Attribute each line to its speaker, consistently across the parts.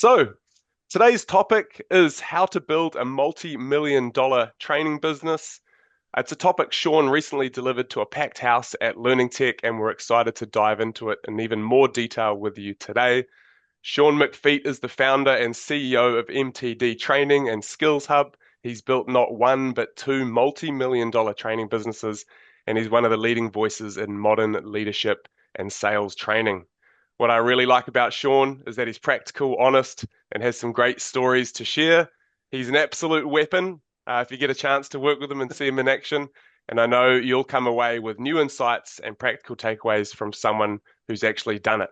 Speaker 1: So, today's topic is how to build a multi-million dollar training business. It's a topic Sean recently delivered to a packed house at Learning Tech, and we're excited to dive into it in even more detail with you today. Sean McPheat is the founder and CEO of MTD Training and Skills Hub. He's built not one, but two multi-million dollar training businesses, and he's one of the leading voices in modern leadership and sales training. What I really like about Sean is that he's practical, honest, and has some great stories to share. He's an absolute weapon if you get a chance to work with him and see him in action. And I know you'll come away with new insights and practical takeaways from someone who's actually done it.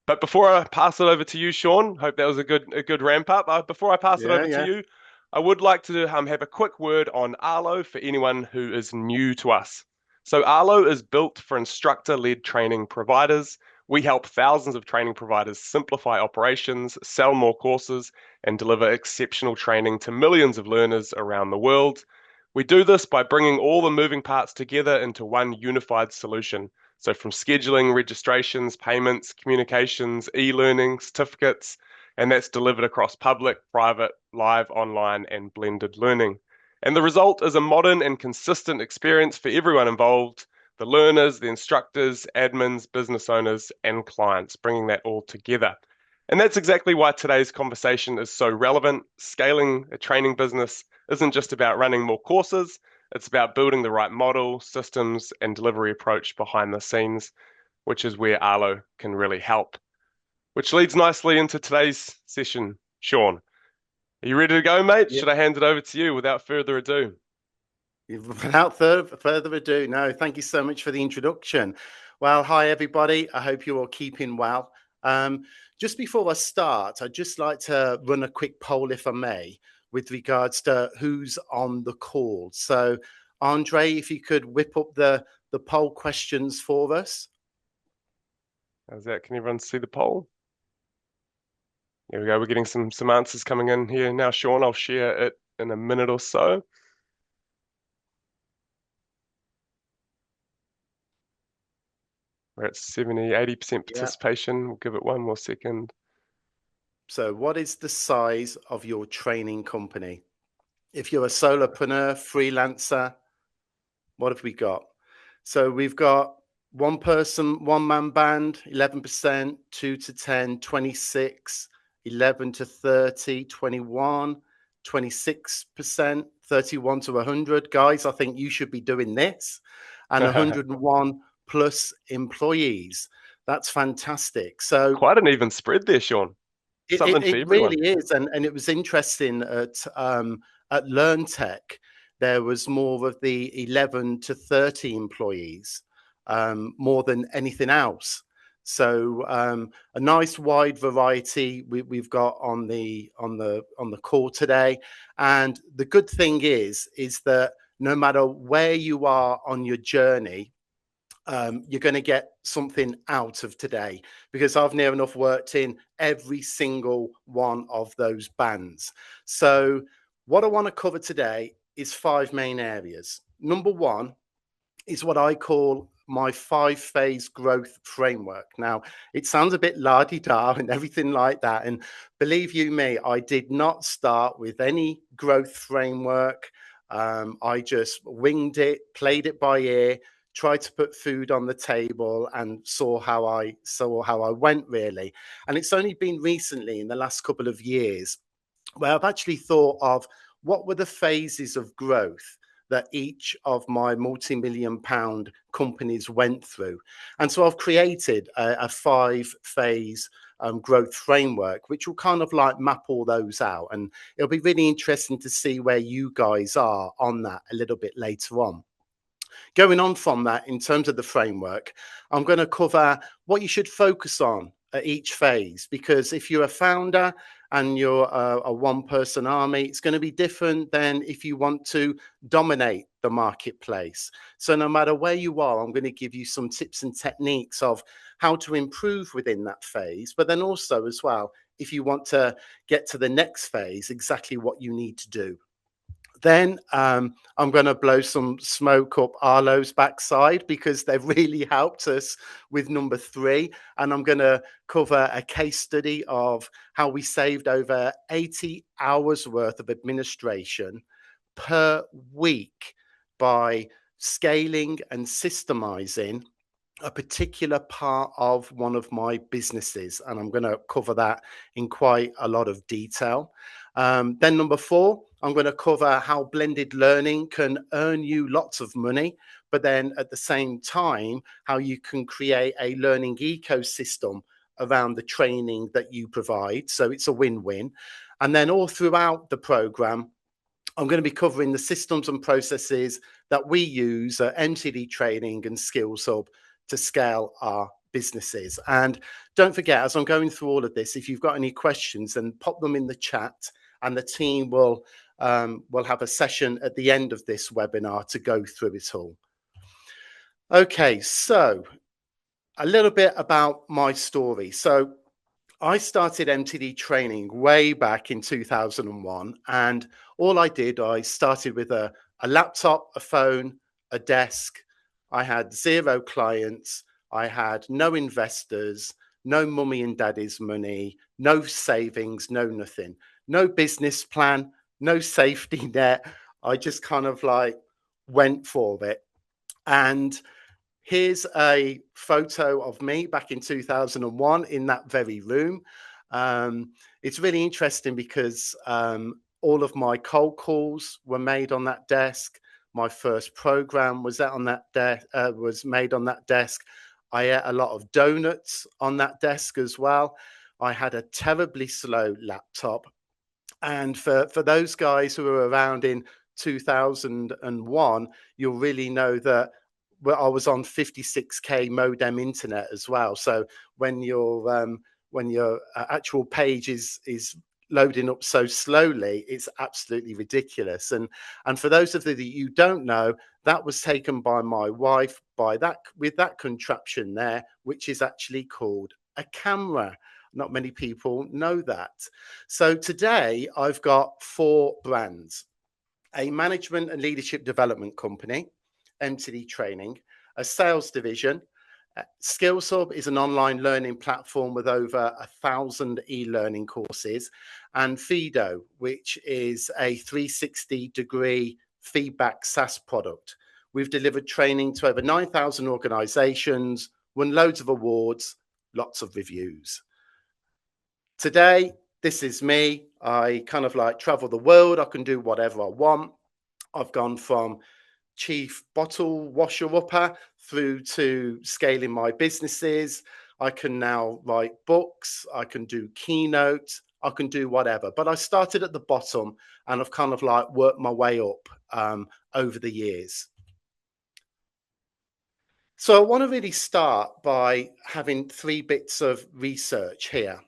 Speaker 1: But before I pass it over to you, Sean, hope that was a good ramp up. Before I pass it
Speaker 2: Yeah,
Speaker 1: over to
Speaker 2: yeah.
Speaker 1: you, I would like to have a quick word on Arlo for anyone who is new to us. So Arlo is built for instructor-led training providers. We help thousands of training providers simplify operations, sell more courses, and deliver exceptional training to millions of learners around the world. We do this by bringing all the moving parts together into one unified solution. So from scheduling, registrations, payments, communications, e-learning, certificates, and that's delivered across public, private, live, online, and blended learning. And the result is a modern and consistent experience for everyone involved, the learners, the instructors, admins, business owners, and clients, bringing that all together. And that's exactly why today's conversation is so relevant. Scaling a training business isn't just about running more courses, it's about building the right model, systems, and delivery approach behind the scenes, which is where Arlo can really help. Which leads nicely into today's session, Sean. Are you ready to go, mate?
Speaker 2: Yeah.
Speaker 1: Should I hand it over to you without further ado?
Speaker 2: Without further ado, no, thank you so much for the introduction. Well, hi, everybody. I hope you're all keeping well. Just before I start, I'd just like to run a quick poll, if I may, with regards to who's on the call. So, Andre, if you could whip up the poll questions for us.
Speaker 1: How's that? Can everyone see the poll? Here we go. We're getting some answers coming in here now, Sean. I'll share it in a minute or so. We're at 70, 80%
Speaker 2: Yeah.
Speaker 1: participation. We'll give it one more second.
Speaker 2: So, what is the size of your training company? If you're a solopreneur, freelancer, what have we got? So we've got one person, one man band, 11%, 2 to 10, 26, 11 to 30, 21, 26%, 31 to 100. Guys, I think you should be doing this. And 101 plus employees. That's fantastic. So
Speaker 1: Quite an even spread there, Sean.
Speaker 2: it,
Speaker 1: Something
Speaker 2: it,
Speaker 1: for
Speaker 2: it
Speaker 1: everyone.
Speaker 2: really is. And it was interesting at LearnTech, there was more of the 11 to 30 employees, more than anything else. So a nice wide variety we've got on the call today. And the good thing is that no matter where you are on your journey, you're going to get something out of today, because I've near enough worked in every single one of those bands. So what I want to cover today is 5 main areas. Number one is what I call my 5-phase growth framework. Now, it sounds a bit la-di-da and everything like that. And believe you me, I did not start with any growth framework. I just winged it, played it by ear, tried to put food on the table, and saw how I went, really. And it's only been recently, in the last couple of years, where I've actually thought of what were the phases of growth that each of my multi-million pound companies went through. And so I've created a 5-phase growth framework, which will kind of like map all those out. And it'll be really interesting to see where you guys are on that a little bit later on. Going on from that, in terms of the framework, I'm going to cover what you should focus on at each phase, because if you're a founder and you're a one-person army, it's going to be different than if you want to dominate the marketplace. So no matter where you are, I'm going to give you some tips and techniques of how to improve within that phase, but then also as well, if you want to get to the next phase, exactly what you need to do. Then I'm going to blow some smoke up Arlo's backside because they've really helped us with number 3. And I'm going to cover a case study of how we saved over 80 hours worth of administration per week by scaling and systemizing a particular part of one of my businesses. And I'm going to cover that in quite a lot of detail. Then number 4, I'm going to cover how blended learning can earn you lots of money, but then at the same time, how you can create a learning ecosystem around the training that you provide. So it's a win-win. And then all throughout the program, I'm going to be covering the systems and processes that we use at MTD Training and Skills Hub to scale our businesses. And don't forget, as I'm going through all of this, if you've got any questions, then pop them in the chat, and the team will have a session at the end of this webinar to go through it all. Okay, so a little bit about my story. So I started MTD Training way back in 2001, and all I started with a laptop, a phone, a desk. I had 0 clients. I had no investors, no mummy and daddy's money, no savings, no nothing, no business plan, no safety net. I just kind of like went for it. And here's a photo of me back in 2001 in that very room. It's really interesting because all of my cold calls were made on that desk. My first program was was made on that desk. I ate a lot of donuts on that desk as well. I had a terribly slow laptop. And for those guys who were around in 2001, you'll really know that I was on 56k modem internet as well. So when your actual page is loading up so slowly, it's absolutely ridiculous. And for those of you that you don't know, that was taken by my wife with that contraption there, which is actually called a camera. Not many people know that. So today I've got 4 brands: a management and leadership development company, MTD Training, a sales division. Skills Hub is an online learning platform with over 1,000 e-learning courses, and Fido, which is a 360-degree feedback SaaS product. We've delivered training to over 9,000 organizations, won loads of awards, lots of reviews. Today, this is me. I kind of like travel the world. I can do whatever I want. I've gone from chief bottle washer upper through to scaling my businesses. I can now write books. I can do keynotes. I can do whatever. But I started at the bottom and I've kind of like worked my way up over the years. So I want to really start by having 3 bits of research here.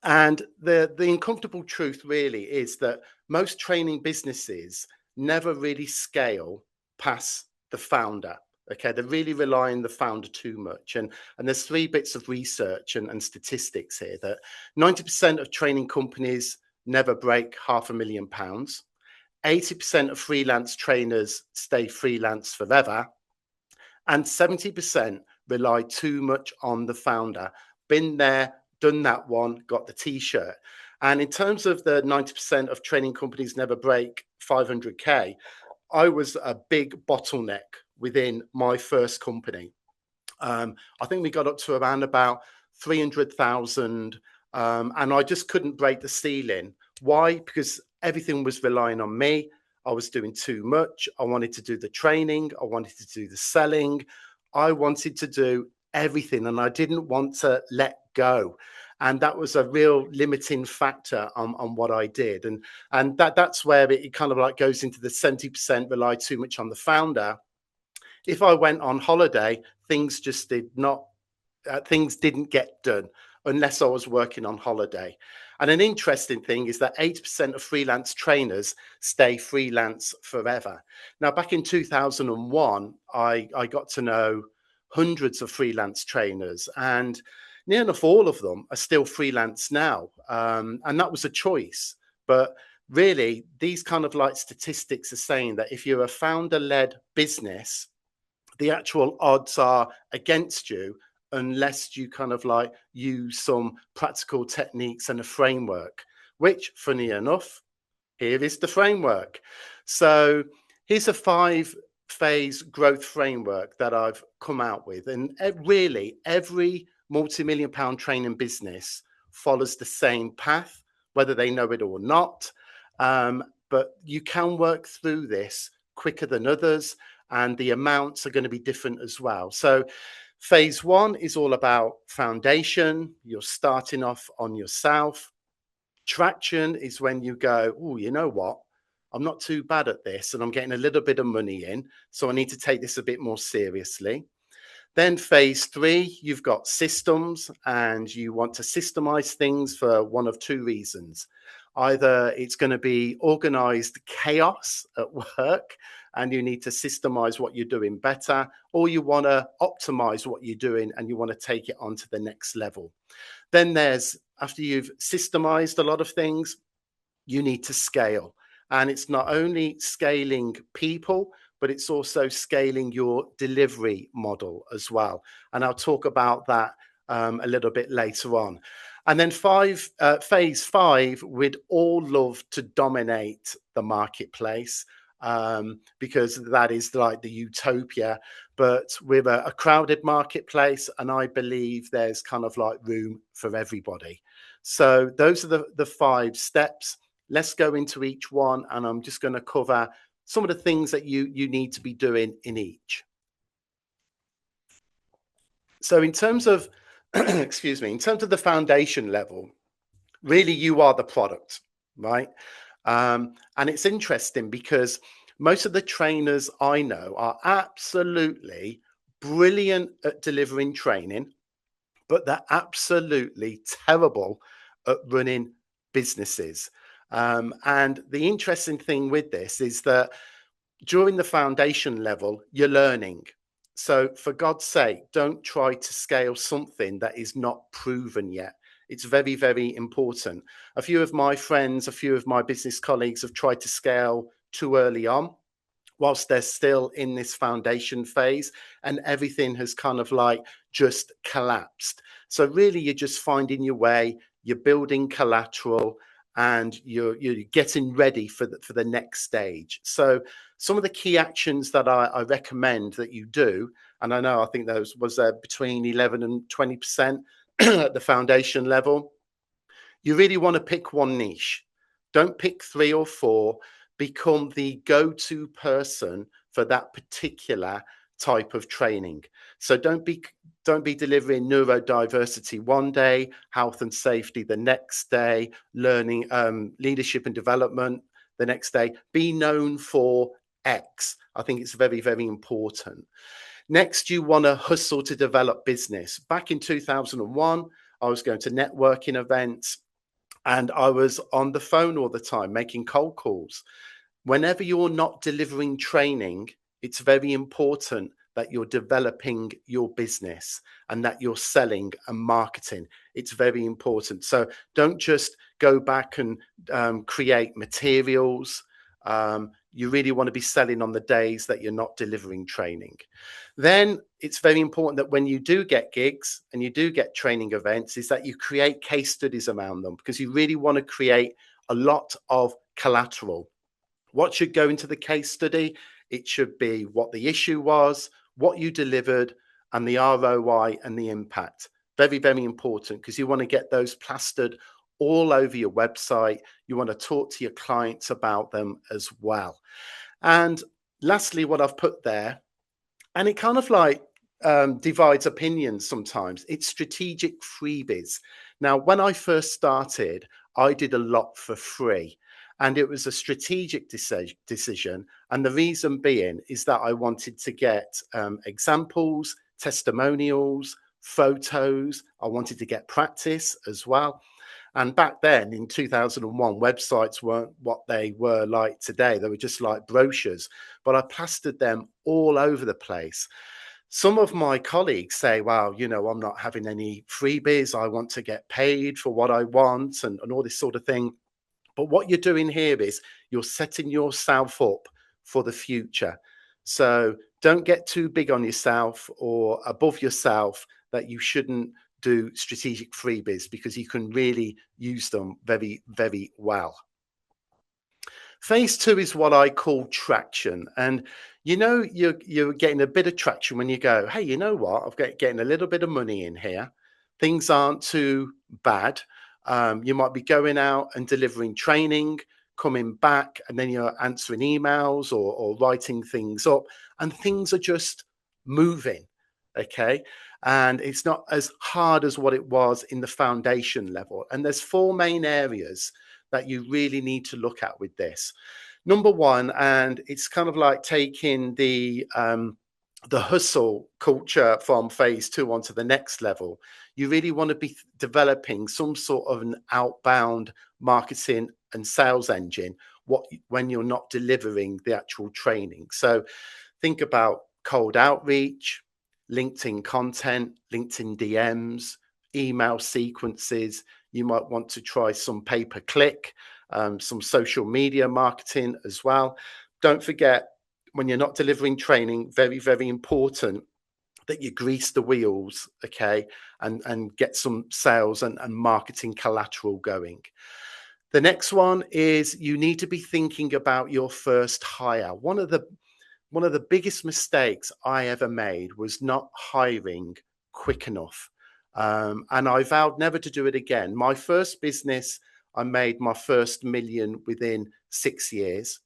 Speaker 2: And the uncomfortable truth really is that most training businesses never really scale past the founder. Okay, they really rely on the founder too much. And there's 3 bits of research and statistics here that 90% of training companies never break £500,000. 80% of freelance trainers stay freelance forever. And 70% rely too much on the founder. Been there, done that one, got the t-shirt. And in terms of the 90% of training companies never break 500k, I was a big bottleneck within my first company. I think we got up to around about 300,000, and I just couldn't break the ceiling. Why? Because everything was relying on me. I was doing too much. I wanted to do the training. I wanted to do the selling. I wanted to do everything, and I didn't want to let go. And that was a real limiting factor on what I did. And that's where it kind of like goes into the 70% rely too much on the founder. If I went on holiday, things just things didn't get done unless I was working on holiday. And an interesting thing is that 80% of freelance trainers stay freelance forever. Now, back in 2001, I got to know hundreds of freelance trainers, and near enough all of them are still freelance now. And that was a choice. But really, these kind of like statistics are saying that if you're a founder-led business, the actual odds are against you unless you kind of like use some practical techniques and a framework, which, funny enough, here is the framework. So here's a 5-phase growth framework that I've come out with. And really, every multi-million pound training business follows the same path, whether they know it or not. But you can work through this quicker than others, and the amounts are going to be different as well. So phase 1 is all about foundation. You're starting off on yourself. Traction is when you go, oh, you know what? I'm not too bad at this and I'm getting a little bit of money in, so I need to take this a bit more seriously. Then phase 3, you've got systems, and you want to systemize things for one of two reasons. Either it's going to be organized chaos at work and you need to systemize what you're doing better, or you want to optimize what you're doing and you want to take it on to the next level. Then there's, after you've systemized a lot of things, you need to scale. And it's not only scaling people, but it's also scaling your delivery model as well. And I'll talk about that a little bit later on. And then phase 5, we'd all love to dominate the marketplace, because that is like the utopia. But we're a crowded marketplace, and I believe there's kind of like room for everybody. So those are the 5 steps. Let's go into each one, and I'm just going to cover some of the things that you need to be doing in each. So in terms of, excuse me, in terms of the foundation level, really you are the product, right? And it's interesting because most of the trainers I know are absolutely brilliant at delivering training, but they're absolutely terrible at running businesses. And the interesting thing with this is that during the foundation level, you're learning. So for God's sake, don't try to scale something that is not proven yet. It's very, very important. A few of my friends, a few of my business colleagues have tried to scale too early on, whilst they're still in this foundation phase, and everything has kind of like just collapsed. So really, you're just finding your way, you're building collateral, and you're getting ready for the next stage. So some of the key actions that I recommend that you do, and I think those was between 11 and 20% at the foundation level. You really want to pick one niche. Don't pick 3 or 4. Become the go-to person for that particular type of training. So don't be delivering neurodiversity one day, health and safety the next day, learning, leadership and development the next day. Be known for X. I think it's very, very important. Next, you want to hustle to develop business. Back in 2001, I was going to networking events, and I was on the phone all the time making cold calls. Whenever you're not delivering training, it's very important that you're developing your business and that you're selling and marketing. It's very important. So don't just go back and create materials. You really want to be selling on the days that you're not delivering training. Then it's very important that when you do get gigs and you do get training events, is that you create case studies around them, because you really want to create a lot of collateral. What should go into the case study? It should be what the issue was, what you delivered, and the ROI and the impact. Very, very important, because you want to get those plastered all over your website. You want to talk to your clients about them as well. And lastly, what I've put there, and it kind of like divides opinions sometimes, it's strategic freebies. Now, when I first started, I did a lot for free. And it was a strategic decision. And the reason being is that I wanted to get examples, testimonials, photos. I wanted to get practice as well. And back then in 2001, websites weren't what they were like today. They were just like brochures, but I plastered them all over the place. Some of my colleagues say, well, I'm not having any freebies. I want to get paid for what I want, and all this sort of thing. But what you're doing here is you're setting yourself up for the future. So don't get too big on yourself or above yourself that you shouldn't do strategic freebies, because you can really use them very, very well. Phase two is what I call traction. And you're getting a bit of traction when you go, hey, you know what? Getting a little bit of money in here. Things aren't too bad. You might be going out and delivering training, coming back, and then you're answering emails or writing things up, and things are just moving. Okay. And it's not as hard as what it was in the foundation level. And there's four main areas that you really need to look at with this. Number one, and it's kind of like taking the hustle culture from phase two onto the next level. You really want to be developing some sort of an outbound marketing and sales engine when you're not delivering the actual training. So think about cold outreach, LinkedIn content, LinkedIn DMs, email sequences. You might want to try some pay-per-click, some social media marketing as well. Don't forget, when you're not delivering training, very, very important that you grease the wheels, okay, and get some sales and marketing collateral going. The next one is you need to be thinking about your first hire. One of the biggest mistakes I ever made was not hiring quick enough. And I vowed never to do it again. My first business, I made my first million within 6 years.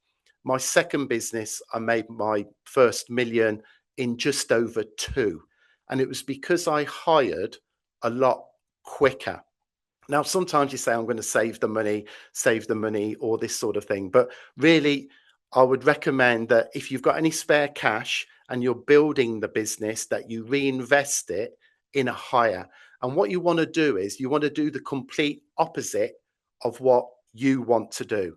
Speaker 2: My second business, I made my first million in just over 2. And it was because I hired a lot quicker. Now, sometimes you say, I'm going to save the money, or this sort of thing. But really, I would recommend that if you've got any spare cash and you're building the business, that you reinvest it in a hire. And what you want to do is you want to do the complete opposite of what you want to do.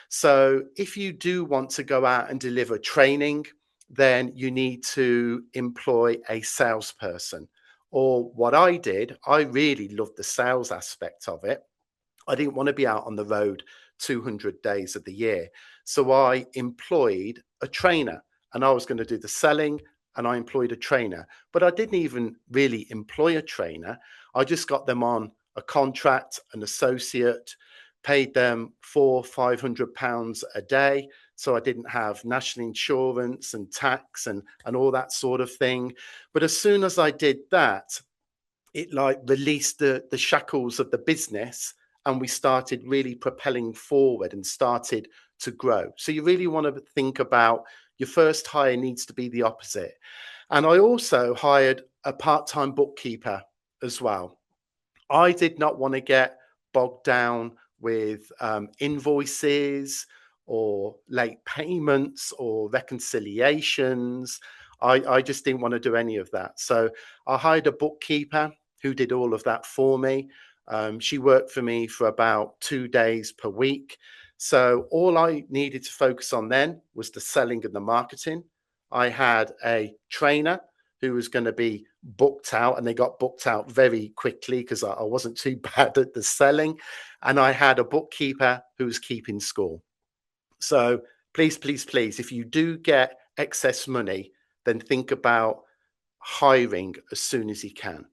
Speaker 2: So if you do want to go out and deliver training, then you need to employ a salesperson. Or what I did, I really loved the sales aspect of it. I didn't want to be out on the road 200 days of the year. So I employed a trainer, and I was going to do the selling, and I employed a trainer. But I didn't even really employ a trainer. I just got them on a contract, an associate, paid them £400-500 a day. So I didn't have national insurance and tax and all that sort of thing. But as soon as I did that, it like released the shackles of the business, and we started really propelling forward and started to grow. So you really want to think about your first hire needs to be the opposite. And I also hired a part-time bookkeeper as well. I did not want to get bogged down with invoices or late payments or reconciliations. I just didn't want to do any of that. So I hired a bookkeeper who did all of that for me. She worked for me for about 2 days per week. So all I needed to focus on then was the selling and the marketing. I had a trainer who was going to be booked out, and they got booked out very quickly because I wasn't too bad at the selling. And I had a bookkeeper who was keeping score. So please, please, please, if you do get excess money, then think about hiring as soon as you can.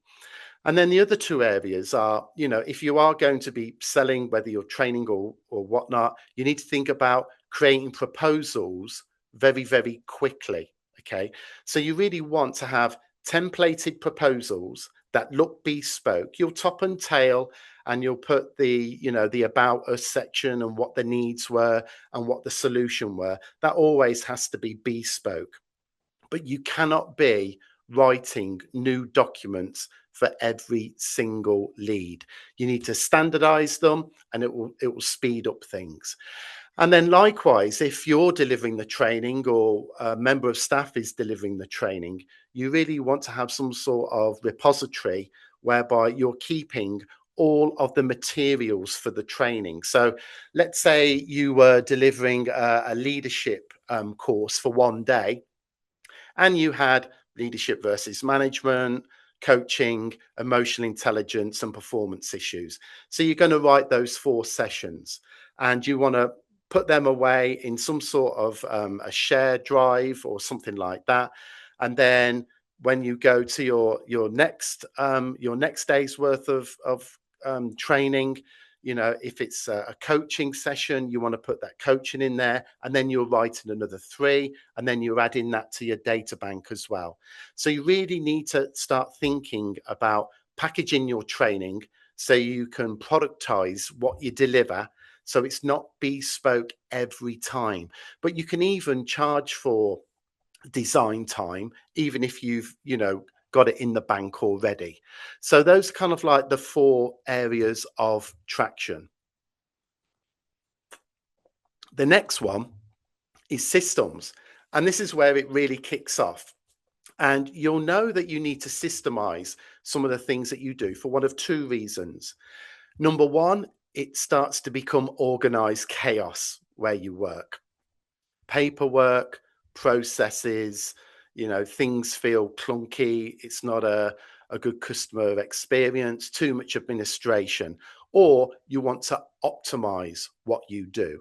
Speaker 2: And then the other two areas are, if you are going to be selling, whether you're training or whatnot, you need to think about creating proposals very, very quickly. Okay. So you really want to have templated proposals that look bespoke. You'll top and tail, and you'll put the about us section and what the needs were and what the solution were. That always has to be bespoke. But you cannot be writing new documents for every single lead. You need to standardize them, and it will speed up things. And then likewise, if you're delivering the training or a member of staff is delivering the training, you really want to have some sort of repository whereby you're keeping all of the materials for the training. So let's say you were delivering a leadership course for one day, and you had leadership versus management, coaching, emotional intelligence, and performance issues. So you're going to write those 4 sessions, and you want to put them away in some sort of a shared drive or something like that. And then when you go to your next day's worth of training, if it's a coaching session, you want to put that coaching in there, and then you're writing another 3, and then you're adding that to your data bank as well. So you really need to start thinking about packaging your training so you can productize what you deliver, so it's not bespoke every time. But you can even charge for design time, even if you've got it in the bank already. So those kind of like the 4 areas of traction. The next one is systems, and this is where it really kicks off. And you'll know that you need to systemize some of the things that you do for one of 2 reasons. Number one, it starts to become organized chaos where you work. Paperwork, processes, things feel clunky. It's not a good customer experience, too much administration, or you want to optimize what you do.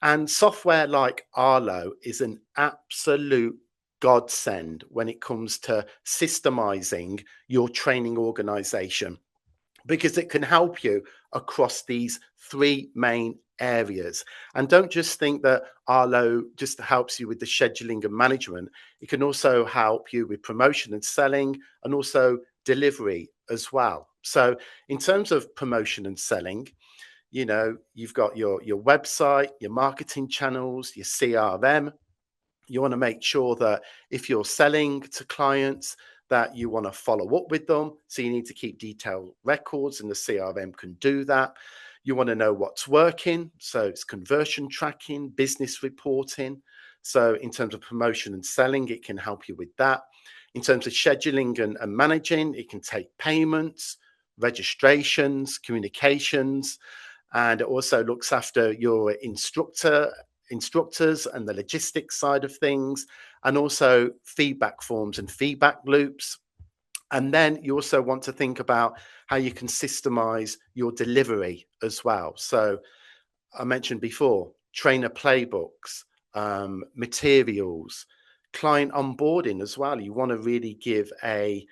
Speaker 2: And software like Arlo is an absolute godsend when it comes to systemizing your training organization, because it can help you across these 3 main areas. And don't just think that Arlo just helps you with the scheduling and management. It can also help you with promotion and selling, and also delivery as well. So in terms of promotion and selling, you've got your website, your marketing channels, your CRM. You want to make sure that if you're selling to clients, that you want to follow up with them. So you need to keep detailed records, and the CRM can do that. You want to know what's working. So it's conversion tracking, business reporting. So in terms of promotion and selling, it can help you with that. In terms of scheduling and managing, it can take payments, registrations, communications, and it also looks after your instructors and the logistics side of things, and also feedback forms and feedback loops. And then you also want to think about how you can systemize your delivery as well. So I mentioned before, trainer playbooks, materials, client onboarding as well. You want to really give a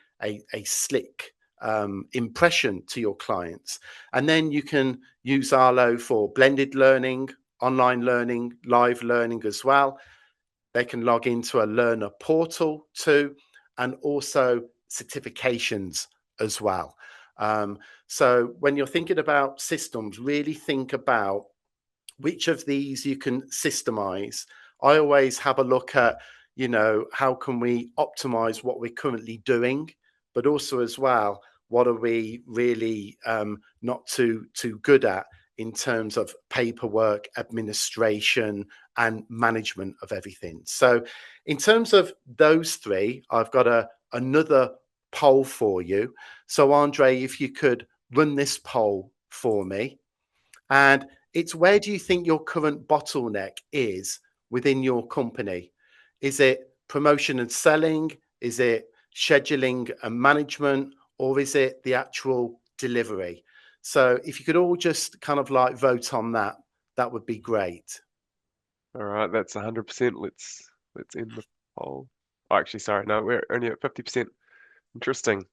Speaker 2: slick impression to your clients. And then you can use Arlo for blended learning, online learning, live learning as well. They can log into a learner portal too, and also certifications as well. So when you're thinking about systems, really think about which of these you can systemize. I always have a look at, how can we optimize what we're currently doing, but also as well, what are we really not too good at in terms of paperwork, administration, and management of everything. So in terms of those 3, I've got another poll for you. So Andre, if you could run this poll for me. And it's, where do you think your current bottleneck is within your company? Is it promotion and selling? Is it scheduling and management? Or is it the actual delivery? So if you could all just kind of like vote on that, that would be great.
Speaker 1: All right, that's 100%. Let's end the poll. Oh, actually, sorry, no, we're only at 50%. Interesting.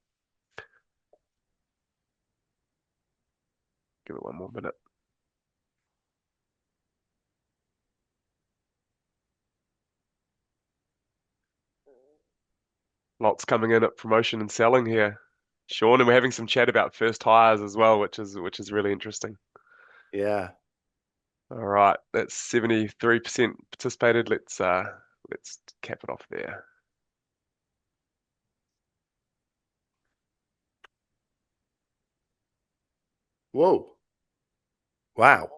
Speaker 1: Give it one more minute. Lots coming in at promotion and selling here, Sean, and we're having some chat about first hires as well, which is really interesting.
Speaker 2: Yeah.
Speaker 1: All right, that's 73% participated. Let's cap it off there.
Speaker 2: Whoa. Wow.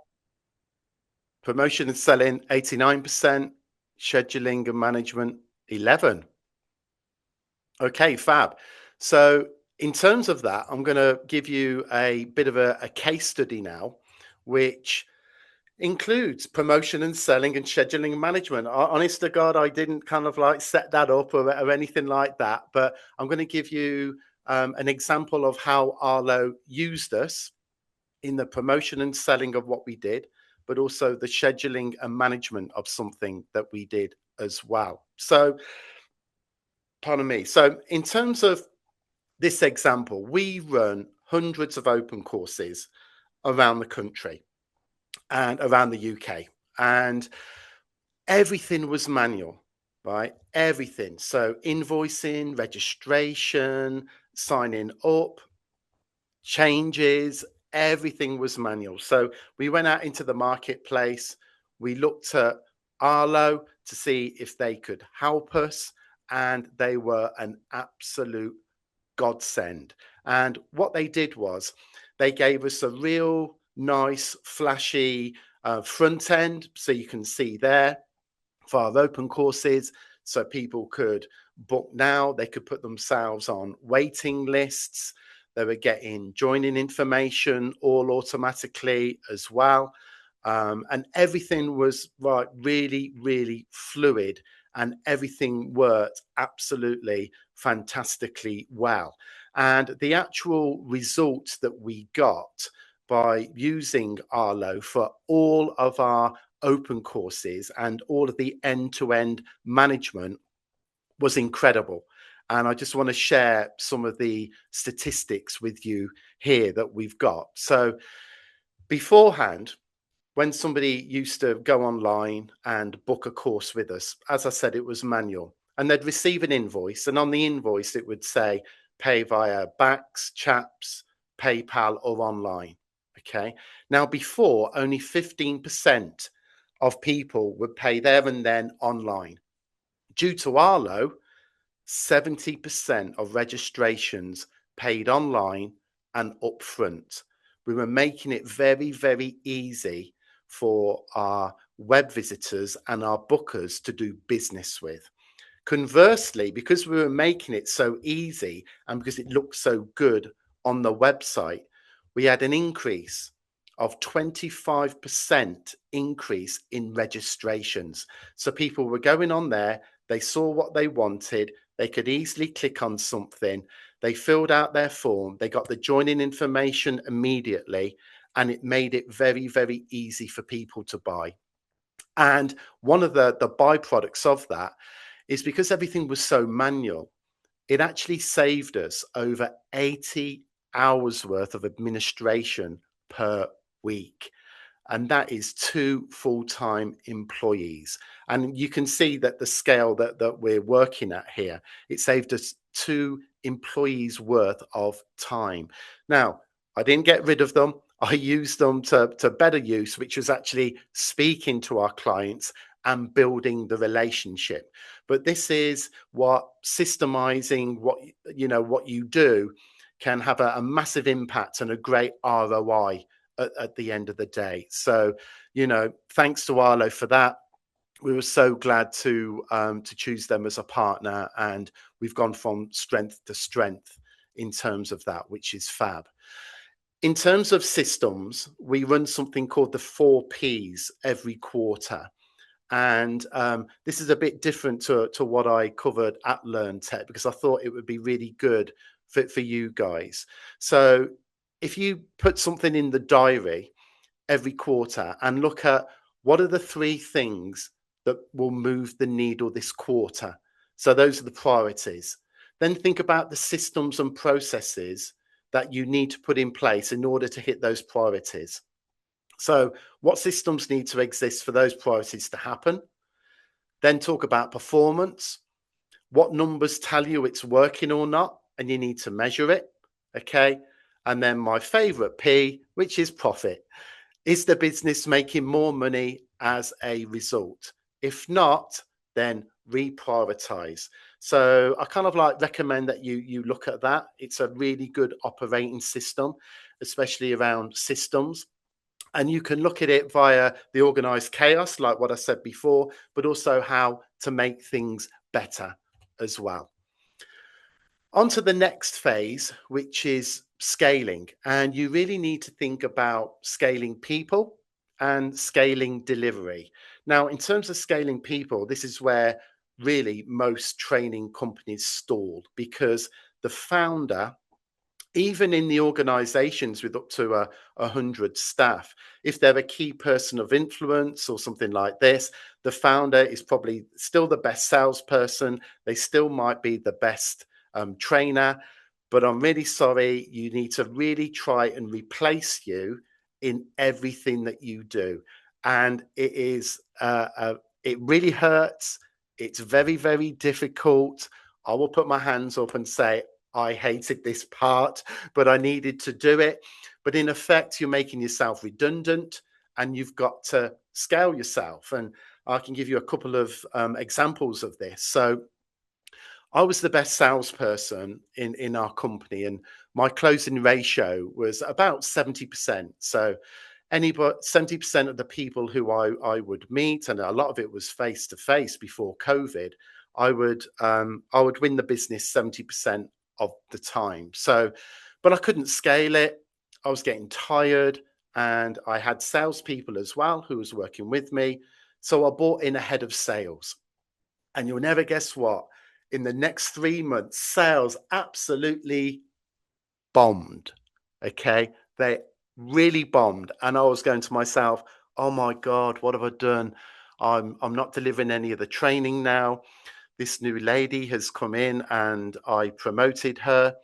Speaker 2: Promotion and selling, 89%. Scheduling and management, 11. Okay, fab. So in terms of that, I'm going to give you a bit of a case study now, which includes promotion and selling and scheduling and management. Honest to God, I didn't kind of like set that up or anything like that, but I'm going to give you an example of how Arlo used us in the promotion and selling of what we did, but also the scheduling and management of something that we did as well. So, pardon me. So, in terms of this example, we run hundreds of open courses around the country and around the UK, and everything was manual, right? Everything. So, invoicing, registration, signing up, changes, everything was manual. So we went out into the marketplace. We looked at Arlo to see if they could help us, and they were an absolute godsend. And what they did was they gave us a real nice, flashy front end. So you can see there for our open courses, so people could book now, they could put themselves on waiting lists, they were getting joining information all automatically as well. And everything was right, really, really fluid, and everything worked absolutely fantastically well. And the actual results that we got by using Arlo for all of our open courses and all of the end-to-end management was incredible. And I just want to share some of the statistics with you here that we've got. So beforehand, when somebody used to go online and book a course with us, as I said, it was manual, and they'd receive an invoice, and on the invoice it would say pay via Bax, Chaps, PayPal, or online. Okay. Now, before, only 15% of people would pay there and then online. Due to Arlo, 70% of registrations paid online and upfront. We were making it very, very easy for our web visitors and our bookers to do business with. Conversely, because we were making it so easy and because it looked so good on the website, we had an increase of 25% increase in registrations. So people were going on there, they saw what they wanted, they could easily click on something, they filled out their form, they got the joining information immediately, and it made it very, very easy for people to buy. And one of the byproducts of that is because everything was so manual, it actually saved us over 80 hours worth of administration per week. And that is 2 full-time employees. And you can see that the scale that we're working at here, it saved us 2 employees worth of time. Now, I didn't get rid of them. I used them to better use, which was actually speaking to our clients and building the relationship. But this is what systemizing what you do can have a massive impact and a great ROI at the end of the day. So, thanks to Arlo for that. We were so glad to choose them as a partner, and we've gone from strength to strength in terms of that, which is fab. In terms of systems, we run something called the 4Ps every quarter. And this is a bit different to what I covered at LearnTech, because I thought it would be really good for you guys. So if you put something in the diary every quarter and look at what are the 3 things that will move the needle this quarter. So those are the priorities. Then think about the systems and processes that you need to put in place in order to hit those priorities. So what systems need to exist for those priorities to happen? Then talk about performance. What numbers tell you it's working or not, and you need to measure it. Okay. And then my favorite P, which is profit. Is the business making more money as a result? If not, then reprioritize. So I kind of recommend that you look at that. It's a really good operating system, especially around systems. And you can look at it via the organized chaos, like what I said before, but also how to make things better as well. On to the next phase, which is scaling. And you really need to think about scaling people and scaling delivery. Now, in terms of scaling people, this is where really most training companies stall, because the founder, even in the organizations with up to 100 staff, if they're a key person of influence or something like this, the founder is probably still the best salesperson. They still might be the best trainer, but I'm really sorry, you need to really try and replace you in everything that you do. And it really hurts. It's very, very difficult. I will put my hands up and say, I hated this part, but I needed to do it. But in effect, you're making yourself redundant and you've got to scale yourself. And I can give you a couple of examples of this. So I was the best salesperson in our company, and my closing ratio was about 70%. So anybody 70% of the people who I would meet, and a lot of it was face to face before COVID, I would win the business 70% of the time. So, but I couldn't scale it. I was getting tired, and I had salespeople as well who was working with me. So I brought in a head of sales, and you'll never guess what. In the next 3 months, sales absolutely bombed. Okay, they really bombed, and I was going to myself, "Oh my God, what have I done? I'm not delivering any of the training now. This new lady has come in, and I promoted her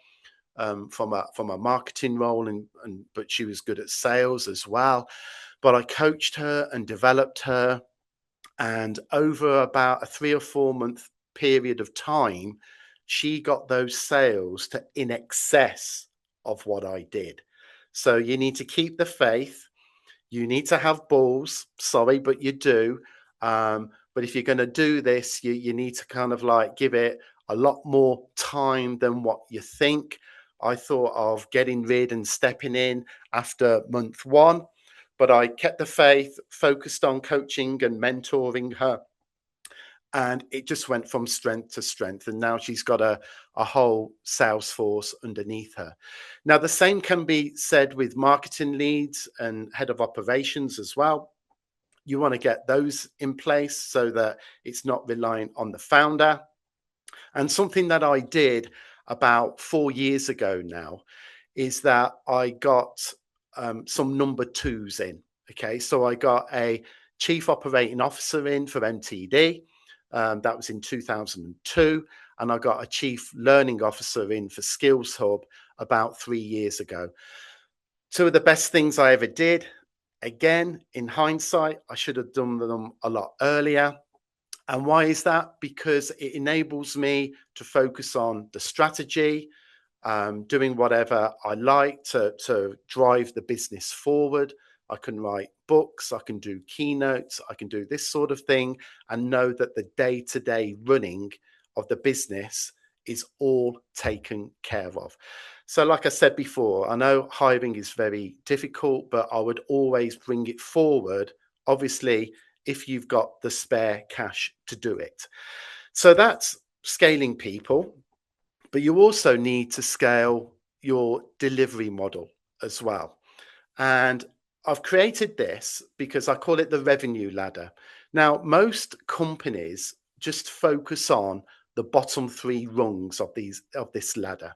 Speaker 2: from a marketing role, and but she was good at sales as well. But I coached her and developed her, and over about a 3 or 4 month period of time, she got those sales to in excess of what I did. So you need to keep the faith. You need to have balls. Sorry, but you do. But if you're going to do this, you need to kind of like give it a lot more time than what you think. I thought of getting rid and stepping in after month one, but I kept the faith, focused on coaching and mentoring her. And it just went from strength to strength. And now she's got a whole sales force underneath her. Now, the same can be said with marketing leads and head of operations as well. You want to get those in place so that it's not reliant on the founder. And something that I did about 4 years ago now is that I got some number twos in. Okay, so I got a chief operating officer in for MTD. That was in 2002. And I got a chief learning officer in for Skills Hub about 3 years ago. Two of the best things I ever did. Again, in hindsight, I should have done them a lot earlier. And why is that? Because it enables me to focus on the strategy, doing whatever I like to drive the business forward. I can write books, I can do keynotes, I can do this sort of thing, and know that the day-to-day running of the business is all taken care of. So like I said before, I know hiring is very difficult, but I would always bring it forward, obviously, if you've got the spare cash to do it. So that's scaling people, but you also need to scale your delivery model as well. And I've created this because I call it the revenue ladder. Now, most companies just focus on the bottom three rungs of this ladder,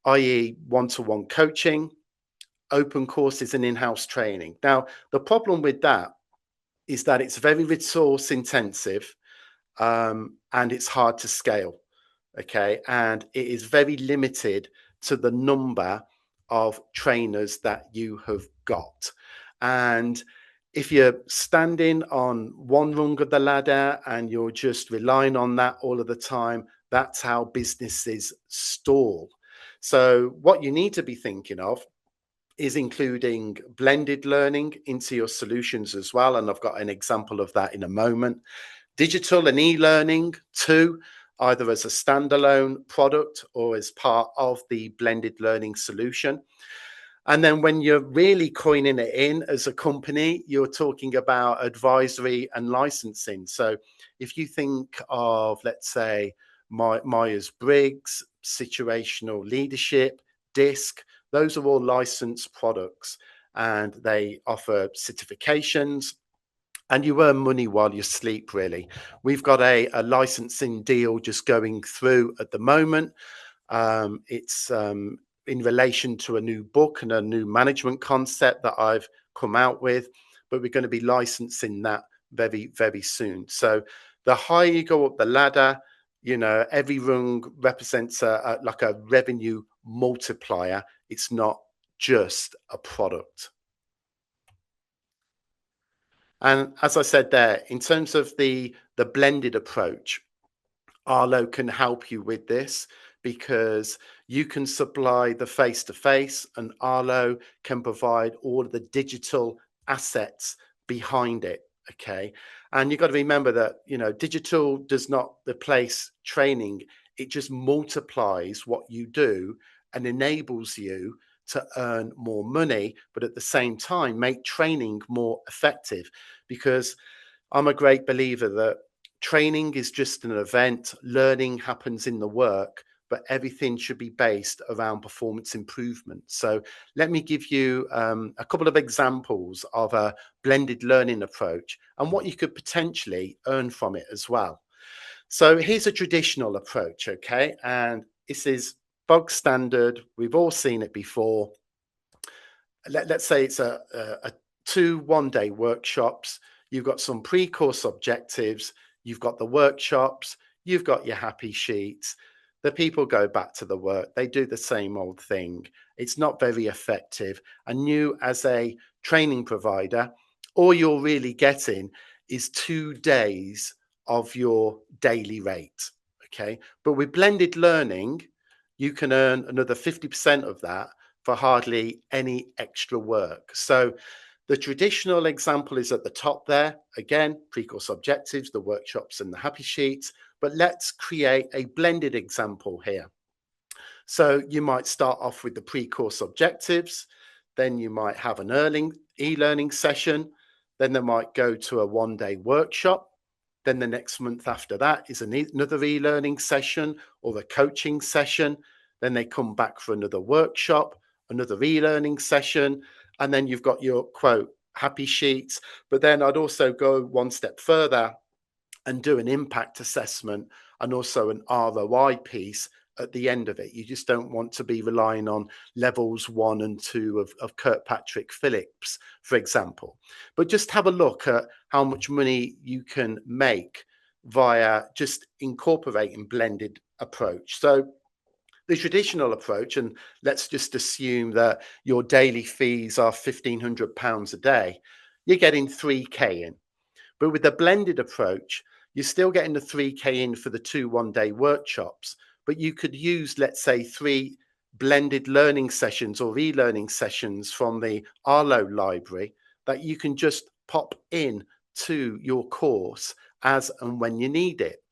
Speaker 2: i.e., one-to-one coaching, open courses, and in-house training. Now, the problem with that is that it's very resource intensive and it's hard to scale. Okay. And it is very limited to the number of trainers that you have got. And if you're standing on one rung of the ladder and you're just relying on that all of the time, that's how businesses stall. So what you need to be thinking of is including blended learning into your solutions as well. And I've got an example of that in a moment. Digital and e-learning too, either as a standalone product or as part of the blended learning solution. And then when you're really coining it in as a company, you're talking about advisory and licensing. So if you think of, let's say, Myers-Briggs, situational leadership, DISC, those are all licensed products and they offer certifications and you earn money while you sleep, really. We've got a licensing deal just going through at the moment. It's in relation to a new book and a new management concept that I've come out with, but we're going to be licensing that very, very soon. So the higher you go up the ladder, every rung represents like a revenue multiplier. It's not just a product. And as I said there, in terms of the blended approach, Arlo can help you with this because you can supply the face-to-face and Arlo can provide all of the digital assets behind it. Okay. And you've got to remember that, digital does not replace training. It just multiplies what you do and enables you to earn more money, but at the same time, make training more effective. Because I'm a great believer that training is just an event, learning happens in the work, but everything should be based around performance improvement. So let me give you a couple of examples of a blended learning approach and what you could potentially earn from it as well. So here's a traditional approach, okay? And this is bog standard. We've all seen it before. Let's say it's a 2 one-day workshops. You've got some pre-course objectives. You've got the workshops. You've got your happy sheets. The people go back to the work. They do the same old thing. It's not very effective. And you, as a training provider, all you're really getting is 2 days of your daily rate. Okay. But with blended learning, you can earn another 50% of that for hardly any extra work. So the traditional example is at the top there. Again, pre-course objectives, the workshops and the happy sheets. But let's create a blended example here. So you might start off with the pre-course objectives. Then you might have an e-learning session. Then they might go to a one-day workshop. Then the next month after that is another e-learning session or a coaching session. Then they come back for another workshop, another e-learning session. And then you've got your quote, happy sheets. But then I'd also go one step further and do an impact assessment and also an ROI piece at the end of it. You just don't want to be relying on levels 1 and 2 of Kirkpatrick Phillips, for example. But just have a look at how much money you can make via just incorporating blended approach. So the traditional approach, and let's just assume that your daily fees are £1,500 a day, you're getting 3K in. But with the blended approach, you're still getting the 3K in for the 2 one-day workshops, but you could use, let's say, 3 blended learning sessions or e-learning sessions from the Arlo library that you can just pop in to your course as and when you need it.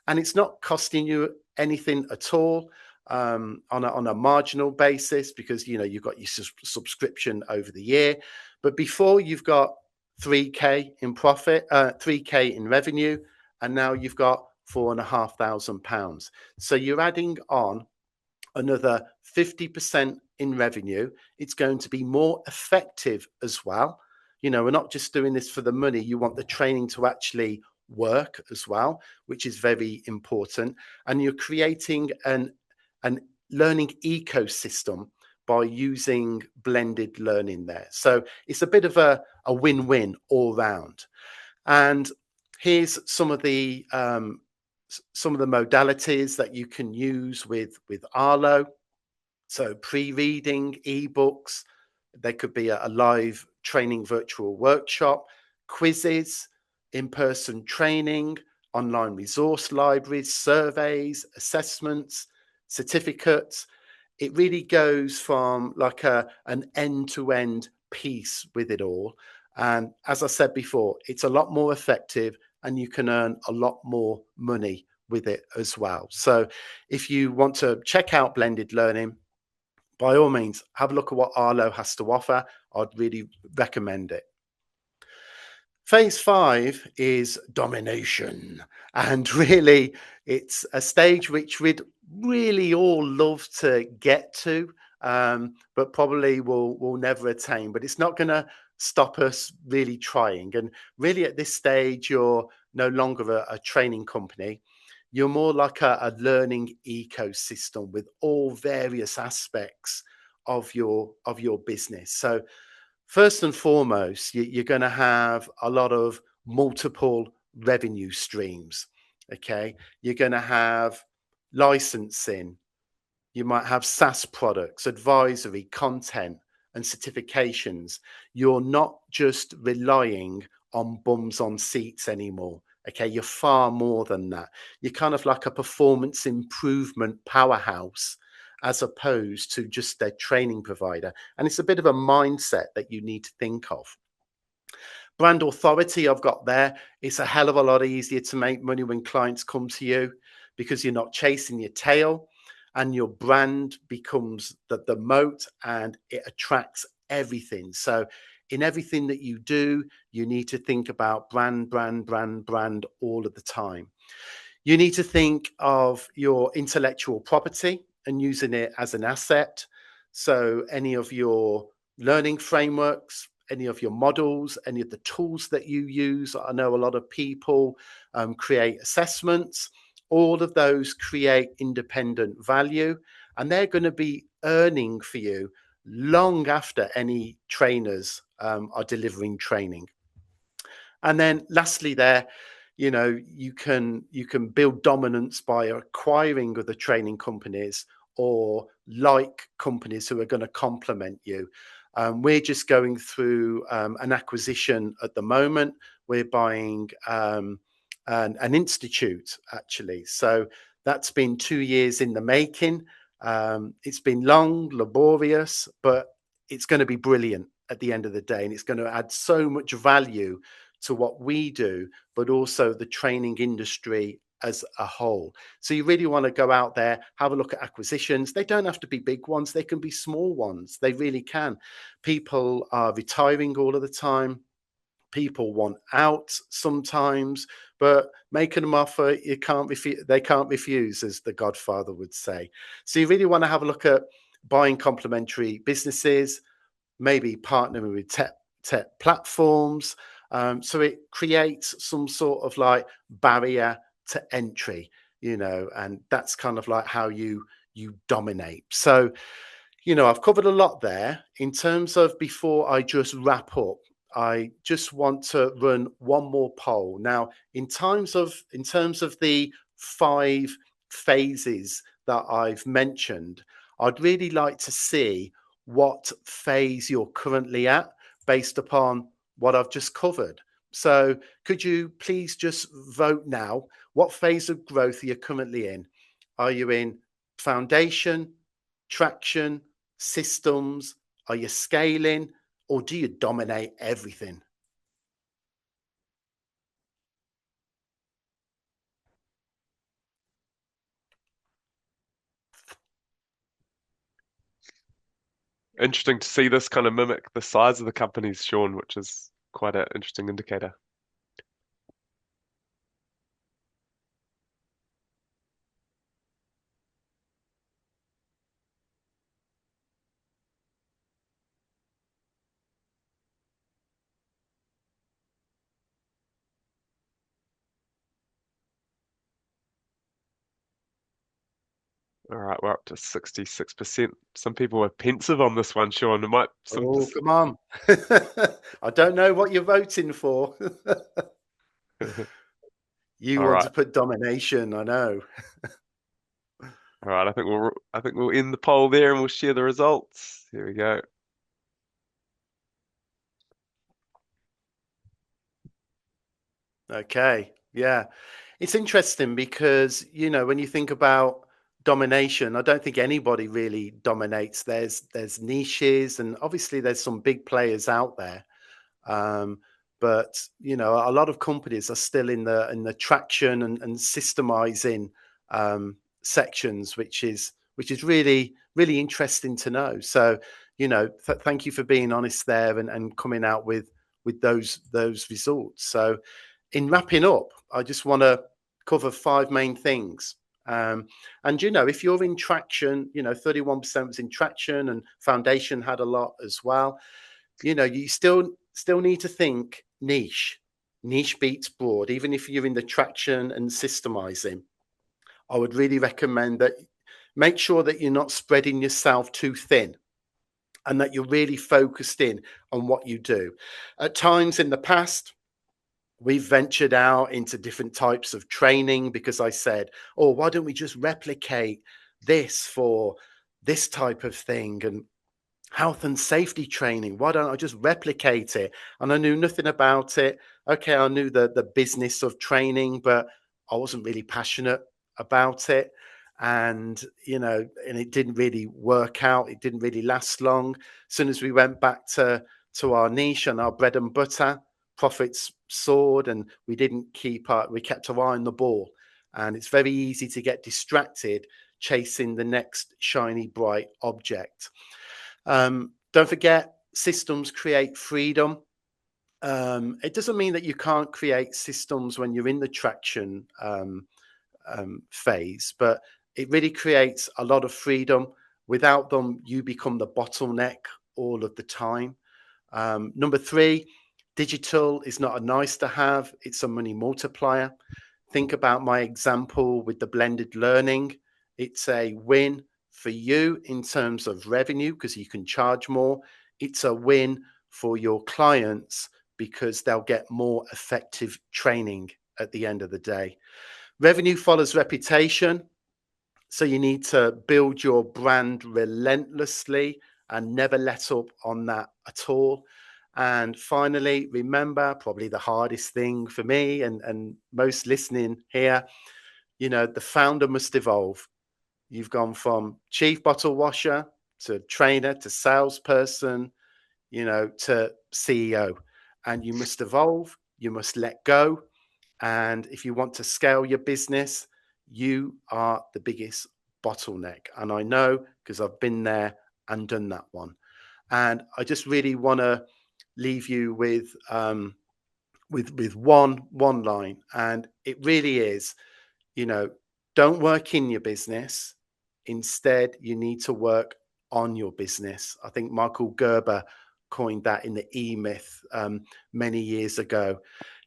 Speaker 2: And it's not costing you anything at all on a marginal basis because, you've got your subscription over the year. But before you've got 3K in profit, 3K in revenue, and now you've got £4,500. So you're adding on another 50% in revenue. It's going to be more effective as well. We're not just doing this for the money. You want the training to actually work as well, which is very important. And you're creating an learning ecosystem by using blended learning there. So it's a bit of a win-win all round. And here's some of the modalities that you can use with Arlo. So pre-reading, ebooks, there could be a live training virtual workshop, quizzes, in-person training, online resource libraries, surveys, assessments, certificates. It really goes from like an end-to-end piece with it all. And as I said before, it's a lot more effective and you can earn a lot more money with it as well. So if you want to check out blended learning, by all means, have a look at what Arlo has to offer. I'd really recommend it. Phase 5 is domination. And really, it's a stage which we'd really all love to get to, but probably will never attain. But it's not going to stop us really trying. And really, at this stage, you're no longer a training company. You're more like a learning ecosystem with all various aspects of your business. So first and foremost, you're going to have a lot of multiple revenue streams. Okay, you're going to have licensing. You might have SaaS products, advisory, content, and certifications. You're not just relying on bums on seats anymore. Okay, you're far more than that. You're kind of like a performance improvement powerhouse as opposed to just a training provider. And it's a bit of a mindset that you need to think of. Brand authority, I've got there. It's a hell of a lot easier to make money when clients come to you because you're not chasing your tail and your brand becomes the moat and it attracts everything. So, in everything that you do, you need to think about brand, brand, brand, brand all of the time. You need to think of your intellectual property and using it as an asset. So, any of your learning frameworks, any of your models, any of the tools that you use. I know a lot of people create assessments. All of those create independent value, and they're going to be earning for you long after any trainers are delivering training. And then lastly there, you can build dominance by acquiring other training companies or like companies who are going to complement you. We're just going through an acquisition at the moment. We're buying an institute actually. So that's been 2 years in the making. It's been long, laborious, but it's going to be brilliant at the end of the day. And it's going to add so much value to what we do, but also the training industry as a whole. So you really want to go out there, have a look at acquisitions. They don't have to be big ones. They can be small ones. They really can. People are retiring all of the time. People want out sometimes, but making them offer, you can't refuse. They can't refuse, as the Godfather would say. So you really want to have a look at buying complementary businesses, maybe partnering with tech platforms. So it creates some sort of like barrier to entry, and that's kind of like how you dominate. So, I've covered a lot there. In terms of before I just wrap up, I just want to run one more poll. Now, in terms of the 5 phases that I've mentioned, I'd really like to see what phase you're currently at based upon what I've just covered. So, could you please just vote now? What phase of growth are you currently in? Are you in foundation, traction, systems? Are you scaling, or do you dominate everything?
Speaker 1: Interesting to see this kind of mimic the size of the companies, Sean, which is quite an interesting indicator. All right, we're up to 66%. Some people are pensive on this one, Sean. It might some
Speaker 2: Oh, come on. I don't know what you're voting for. You
Speaker 1: All
Speaker 2: want
Speaker 1: right.
Speaker 2: to put domination, I know.
Speaker 1: All right, I think we'll end the poll there and we'll share the results. Here we go.
Speaker 2: Okay. Yeah. It's interesting because, when you think about domination, I don't think anybody really dominates. There's niches and obviously there's some big players out there. Um, but a lot of companies are still in the traction and systemizing sections, which is really really interesting to know. So thank you for being honest there and coming out with those results. So in wrapping up, I just want to cover 5 main things. And if you're in traction, 31% was in traction, and foundation had a lot as well. You still need to think niche. Niche beats broad, even if you're in the traction and systemizing. I would really recommend that make sure that you're not spreading yourself too thin and that you're really focused in on what you do. At times in the past, we've ventured out into different types of training because I said, oh, why don't we just replicate this for this type of thing? And health and safety training. Why don't I just replicate it? And I knew nothing about it. Okay, I knew the business of training, but I wasn't really passionate about it. And and it didn't really work out. It didn't really last long. As soon as we went back to our niche and our bread and butter, profits soared, and we kept our eye on the ball. And it's very easy to get distracted chasing the next shiny bright object. Don't forget, systems create freedom. It doesn't mean that you can't create systems when you're in the traction phase, but it really creates a lot of freedom. Without them, you become the bottleneck all of the time. Number three, digital is not a nice to have, it's a money multiplier. Think about my example with the blended learning. It's a win for you in terms of revenue because you can charge more. It's a win for your clients because they'll get more effective training at the end of the day. Revenue follows reputation. So you need to build your brand relentlessly and never let up on that at all. And finally, remember, probably the hardest thing for me and most listening here, the founder must evolve. You've gone from chief bottle washer to trainer to salesperson, to CEO. And you must evolve, you must let go. And if you want to scale your business, you are the biggest bottleneck. And I know because I've been there and done that one. And I just really want to leave you with one line, and it really is, don't work in your business. Instead, you need to work on your business. I think Michael Gerber coined that in the E-Myth many years ago.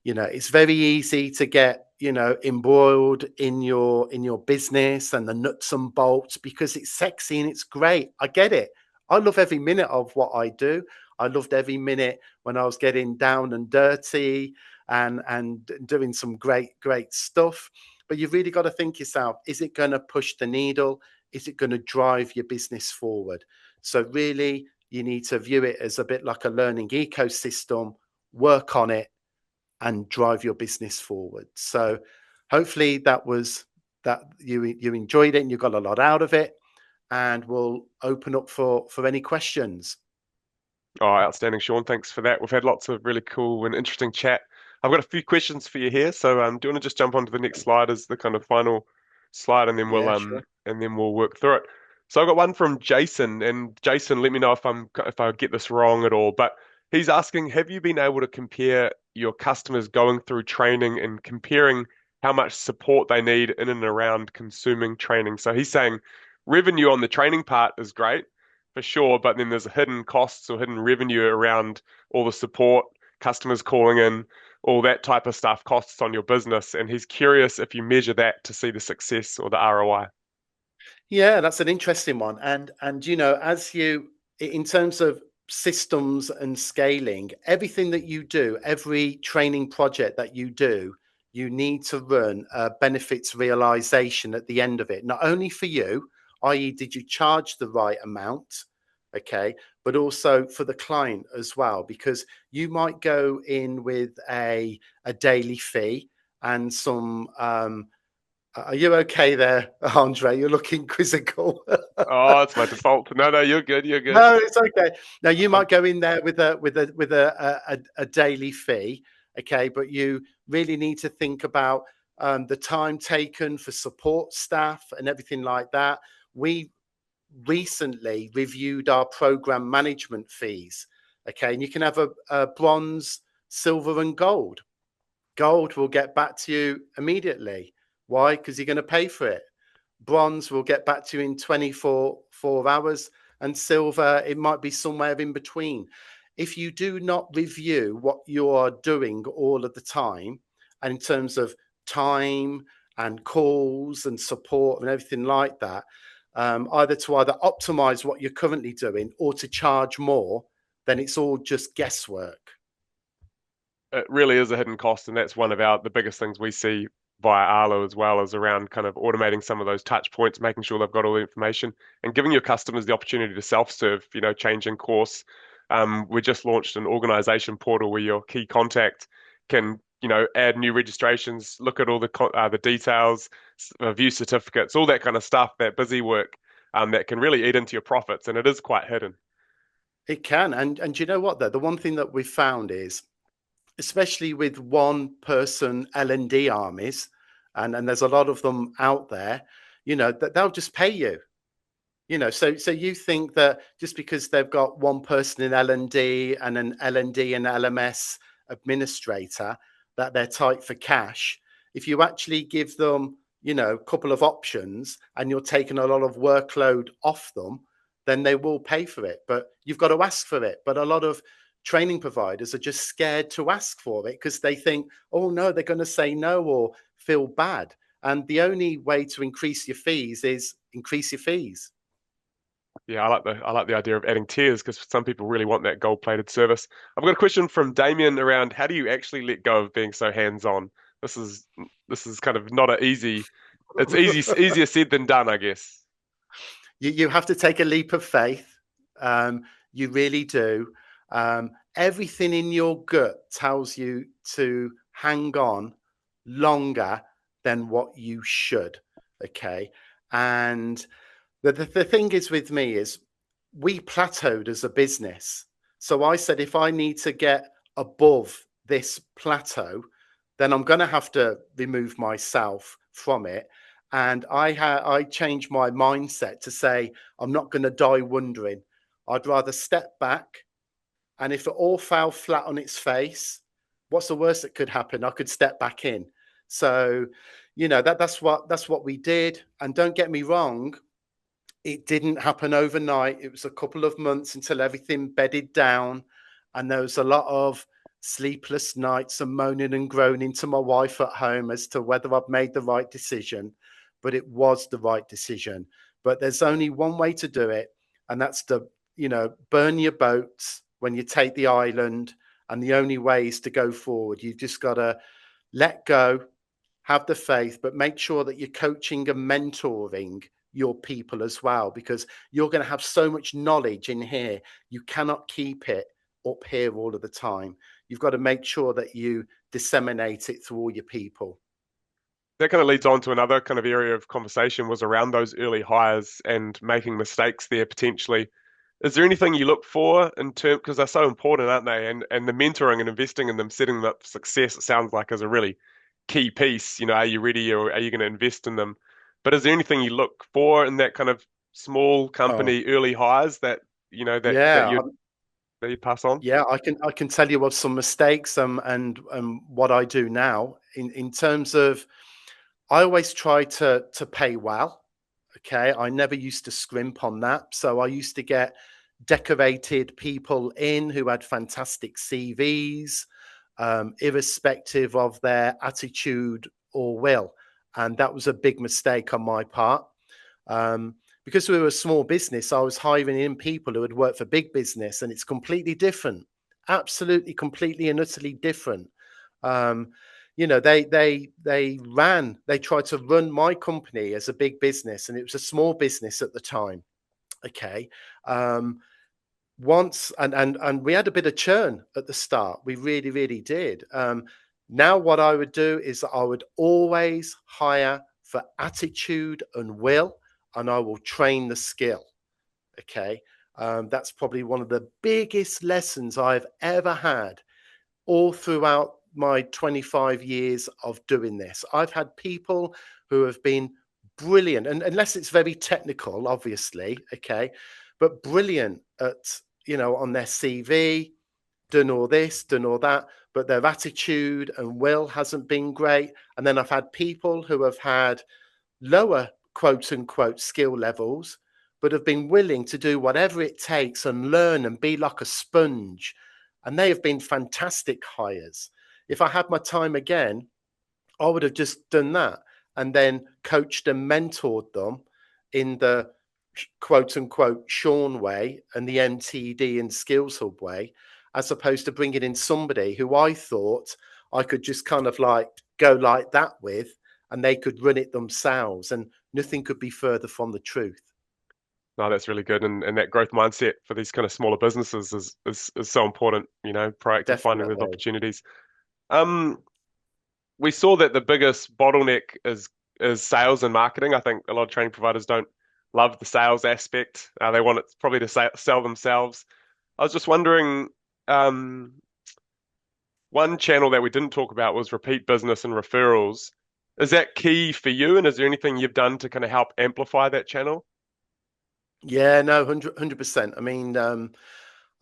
Speaker 2: It's very easy to get embroiled in your business and the nuts and bolts because it's sexy and it's great. I get it. I love every minute of what I do. I loved every minute when I was getting down and dirty and doing some great stuff. But you've really got to think yourself, is it going to push the needle? Is it going to drive your business forward? So really, you need to view it as a bit like a learning ecosystem, work on it, and drive your business forward. So hopefully that you enjoyed it and you got a lot out of it. And we'll open up for any questions.
Speaker 1: Oh, outstanding, Sean. Thanks for that. We've had lots of really cool and interesting chat. I've got a few questions for you here. So, do you want to just jump onto the next slide as the kind of final slide, and then
Speaker 2: Yeah, sure.
Speaker 1: we'll work through it. So, I got one from Jason, and Jason, let me know if I get this wrong at all. But he's asking, have you been able to compare your customers going through training and comparing how much support they need in and around consuming training? So he's saying revenue on the training part is great for sure, but then there's hidden costs or hidden revenue around all the support, customers calling in, all that type of stuff costs on your business. And he's curious if you measure that to see the success or the ROI.
Speaker 2: Yeah, that's an interesting one. And as you in terms of systems and scaling, everything that you do, every training project that you do, you need to run a benefits realization at the end of it. Not only for you, i.e., did you charge the right amount? Okay, but also for the client as well, because you might go in with a daily fee and some are you okay there, Andre? You're looking quizzical.
Speaker 1: Oh, it's my default. No, no, you're good. You're good.
Speaker 2: No, it's okay. Now you
Speaker 1: Um,
Speaker 2: might go in there with a daily fee, okay, but you really need to think about the time taken for support staff and everything like that. We recently reviewed our program management fees, okay, and you can have a bronze, silver, and gold. Gold will get back to you immediately. Why? Because you're going to pay for it. Bronze will get back to you in 24 hours, and silver, it might be somewhere in between. If you do not review what you are doing all of the time, and in terms of time and calls and support and everything like that, either to optimize what you're currently doing or to charge more, then it's all just guesswork.
Speaker 1: It really is a hidden cost, and that's one of the biggest things we see via Arlo as well, is around kind of automating some of those touch points, making sure they've got all the information, and giving your customers the opportunity to self-serve, changing course. We just launched an organization portal where your key contact can, add new registrations, look at all the details, view certificates, all that kind of stuff, that busy work, that can really eat into your profits, and it is quite hidden.
Speaker 2: It can, and you know what though? The one thing that we've found is, especially with one person L&D armies, and there's a lot of them out there, that they'll just pay you. So you think that just because they've got one person in L&D and an L&D and LMS administrator, that they're tight for cash. If you actually give them, a couple of options and you're taking a lot of workload off them, then they will pay for it. But you've got to ask for it. But a lot of training providers are just scared to ask for it because they think, oh no, they're going to say no or feel bad. And the only way to increase your fees is increase your fees.
Speaker 1: Yeah, I like the idea of adding tiers because some people really want that gold-plated service. I've got a question from Damien around how do you actually let go of being so hands-on? This is this is kind of not a easy. It's easier said than done, I guess.
Speaker 2: You have to take a leap of faith. You really do. Everything in your gut tells you to hang on longer than what you should. Okay. And the thing is with me is we plateaued as a business. So I said, if I need to get above this plateau, then I'm going to have to remove myself from it. And I changed my mindset to say, I'm not going to die wondering. I'd rather step back. And if it all fell flat on its face, what's the worst that could happen? I could step back in. So, that's what we did. And don't get me wrong, it didn't happen overnight. It was a couple of months until everything bedded down. And there was a lot of sleepless nights and moaning and groaning to my wife at home as to whether I've made the right decision. But it was the right decision. But there's only one way to do it. And that's to, burn your boats when you take the island. And the only way is to go forward. You've just got to let go, have the faith, but make sure that you're coaching and mentoring your people as well, because you're going to have so much knowledge in here. You cannot keep it up here all of the time. You've got to make sure that you disseminate it through all your people.
Speaker 1: That kind of leads on to another kind of area of conversation was around those early hires and making mistakes there potentially. Is there anything you look for in terms, because they're so important, aren't they? And the mentoring and investing in them, setting them up for success, it sounds like is a really key piece. Are you ready or are you going to invest in them? But is there anything you look for in that kind of small
Speaker 2: Oh,
Speaker 1: company early hires that that
Speaker 2: yeah.
Speaker 1: you'd pass on?
Speaker 2: Yeah, I can tell you of some mistakes and what I do now in terms of I always try to pay well. Okay. I never used to scrimp on that. So I used to get decorated people in who had fantastic CVs, irrespective of their attitude or will. And that was a big mistake on my part. Because we were a small business, I was hiring in people who had worked for big business, and it's completely different, absolutely, completely and utterly different. Um, they tried to run my company as a big business, and it was a small business at the time. Okay. Once and we had a bit of churn at the start. We really, really did. Now what I would do is I would always hire for attitude and will, and I will train the skill. Okay. That's probably one of the biggest lessons I've ever had all throughout my 25 years of doing this. I've had people who have been brilliant, and unless it's very technical, obviously, okay, but brilliant at, on their CV, done all this, done all that, but their attitude and will hasn't been great. And then I've had people who have had lower quote unquote skill levels, but have been willing to do whatever it takes and learn and be like a sponge. And they have been fantastic hires. If I had my time again, I would have just done that. and then coached and mentored them in the quote unquote Sean way and the MTD and Skills Hub way, as opposed to bringing in somebody who I thought I could just kind of like go like that with, and they could run it themselves. And nothing could be further from the truth.
Speaker 1: No, that's really good. And that growth mindset for these kind of smaller businesses is so important, proactive finding those
Speaker 2: Definitely.
Speaker 1: opportunities. Um, we saw that the biggest bottleneck is sales and marketing. I think a lot of training providers don't love the sales aspect. They want it probably to sell themselves. I was just wondering, um, one channel that we didn't talk about was repeat business and referrals. Is that key for you? And is there anything you've done to kind of help amplify that channel?
Speaker 2: Yeah, no, 100%. I mean,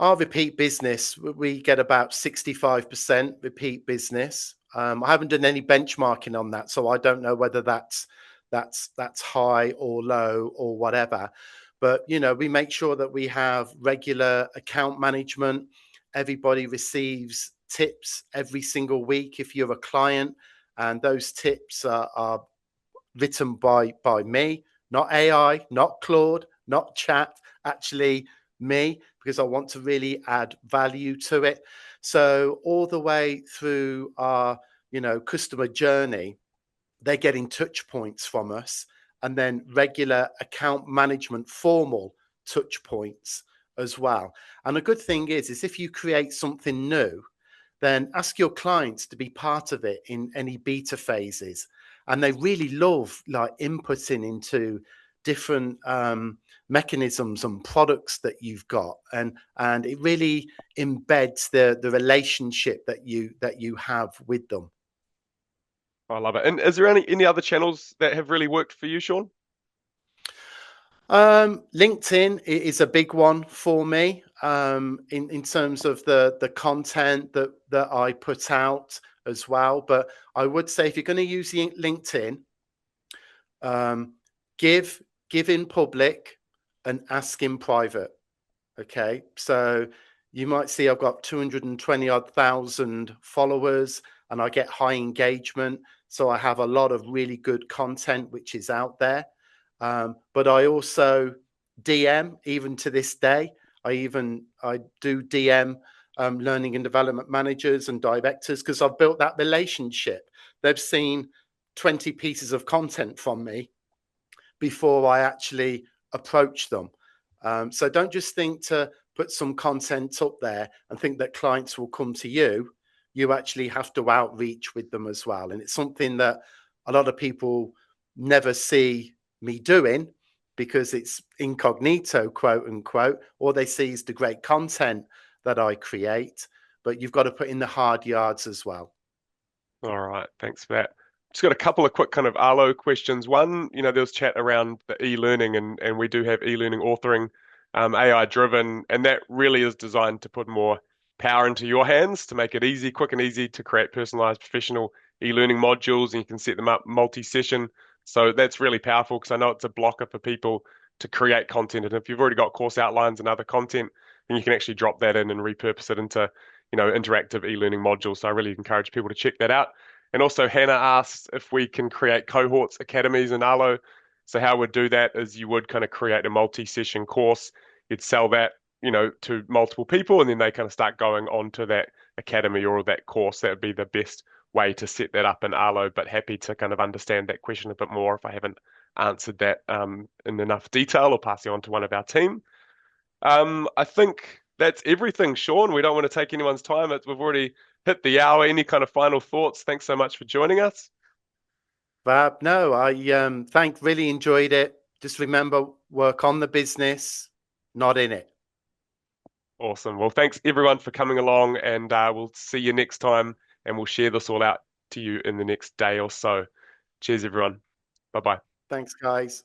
Speaker 2: our repeat business, we get about 65% repeat business. I haven't done any benchmarking on that, so I don't know whether that's high or low or whatever. But we make sure that we have regular account management. Everybody receives tips every single week if you're a client, and those tips are written by me, not AI, not Claude, not chat, actually me, because I want to really add value to it. So all the way through our, customer journey, they're getting touch points from us, and then regular account management, formal touch points as well. And a good thing is if you create something new, then ask your clients to be part of it in any beta phases. And they really love like inputting into different mechanisms and products that you've got, and it really embeds the relationship that you have with them.
Speaker 1: I love it. And is there any other channels that have really worked for you, Sean?
Speaker 2: LinkedIn is a big one for me, in terms of the content that I put out as well. But I would say if you're going to use LinkedIn, um, give give in public and ask in private. Okay, so you might see I've got 220 odd thousand followers, and I get high engagement. So I have a lot of really good content which is out there. But I also DM even to this day. I do DM learning and development managers and directors because I've built that relationship. They've seen 20 pieces of content from me before I actually approach them. So don't just think to put some content up there and think that clients will come to you. You actually have to outreach with them as well. And it's something that a lot of people never see me doing because it's incognito, quote unquote, all they see is the great content that I create. But you've got to put in the hard yards as well.
Speaker 1: All right, thanks for that. Just got a couple of quick kind of Arlo questions. One, there was chat around the e-learning, and we do have e-learning authoring, AI driven, and that really is designed to put more power into your hands to make it easy, quick and easy to create personalized professional e-learning modules, and you can set them up multi-session. So that's really powerful because I know it's a blocker for people to create content. And if you've already got course outlines and other content, then you can actually drop that in and repurpose it into interactive e-learning modules. So I really encourage people to check that out. And also Hannah asked if we can create cohorts, academies in Arlo. So how we'd do that is you would kind of create a multi-session course. You'd sell that, to multiple people, and then they kind of start going on to that academy or that course. That would be the best way to set that up in Arlo, but happy to kind of understand that question a bit more if I haven't answered that in enough detail or pass you on to one of our team. I think that's everything, Sean. We don't want to take anyone's time. We've already hit the hour. Any kind of final thoughts? Thanks so much for joining us.
Speaker 2: But no, I really enjoyed it. Just remember, work on the business, not in it.
Speaker 1: Awesome. Well, thanks everyone for coming along, and we'll see you next time, and we'll share this all out to you in the next day or so. Cheers, everyone. Bye bye.
Speaker 2: Thanks, guys.